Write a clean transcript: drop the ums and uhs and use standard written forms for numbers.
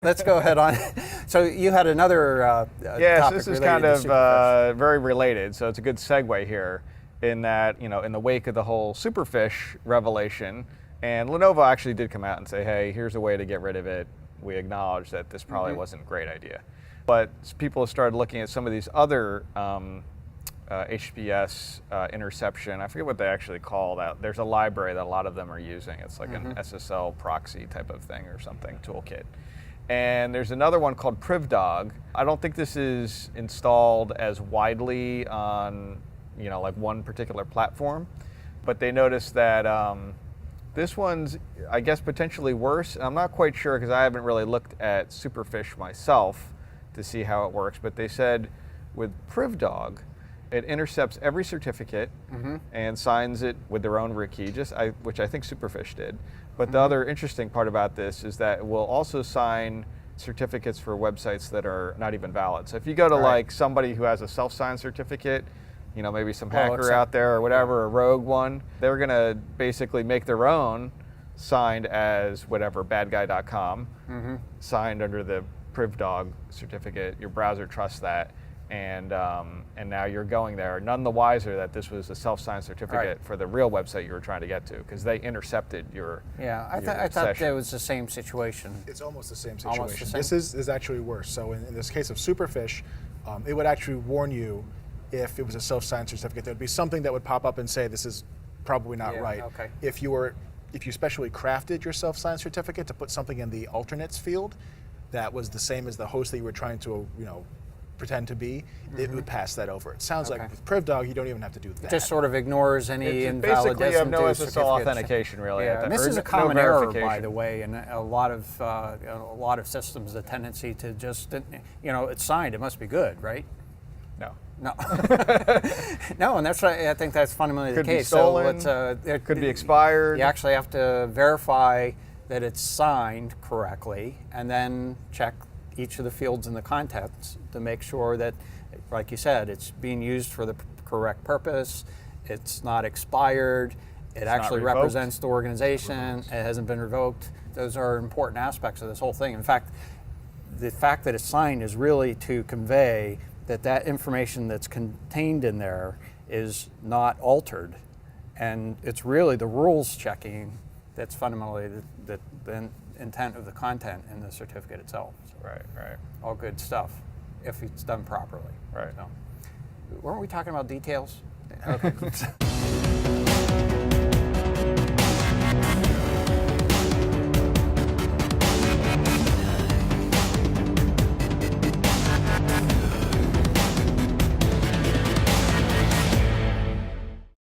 Let's go ahead on. So you had another Yes, topic this is related kind to of Superfish. very related, so it's a good segue here in that, in the wake of the whole Superfish revelation, and Lenovo actually did come out and say, hey, here's a way to get rid of it. We acknowledge that this probably wasn't a great idea. But people have started looking at some of these other HTTPS interception. I forget what they actually call that. There's a library that a lot of them are using. It's like an SSL proxy type of thing or something, toolkit. And there's another one called PrivDog. I don't think this is installed as widely on, like one particular platform, but they noticed that this one's, I guess, potentially worse. I'm not quite sure because I haven't really looked at Superfish myself to see how it works, but they said with PrivDog, it intercepts every certificate and signs it with their own root key, which I think Superfish did. But the other interesting part about this is that it will also sign certificates for websites that are not even valid. So if you go to like somebody who has a self-signed certificate, maybe some hacker out there or whatever, a rogue one, they're gonna basically make their own signed as whatever, badguy.com, signed under the PrivDog certificate. Your browser trusts that. And now you're going there, none the wiser that this was a self-signed certificate for the real website you were trying to get to, because they intercepted your I thought that was the same situation. It's almost the same situation. Almost the same. This is actually worse. So in this case of Superfish, it would actually warn you if it was a self-signed certificate. There would be something that would pop up and say this is probably not right. Okay. If you specially crafted your self-signed certificate to put something in the alternates field that was the same as the host that you were trying to pretend to be, it would pass that over. It sounds like with PrivDog, you don't even have to do that. It just sort of ignores any invalid basically you have no SSL certificates. authentication really. Yeah, and this is a common error, by the way, in a lot of systems. The tendency to just, it's signed, it must be good, right? No. No, no, and that's right. I think that's fundamentally Could the case. Be stolen, So it could be expired. You actually have to verify that it's signed correctly, and then check each of the fields in the contents to make sure that, like you said, it's being used for the correct purpose, it's not expired, it actually represents the organization, it hasn't been revoked. Those are important aspects of this whole thing. In fact, the fact that it's signed is really to convey that information that's contained in there is not altered. And it's really the rules checking that's fundamentally the intent of the content in the certificate itself. So Right. all good stuff if it's done properly. Right. So, weren't we talking about details? Okay.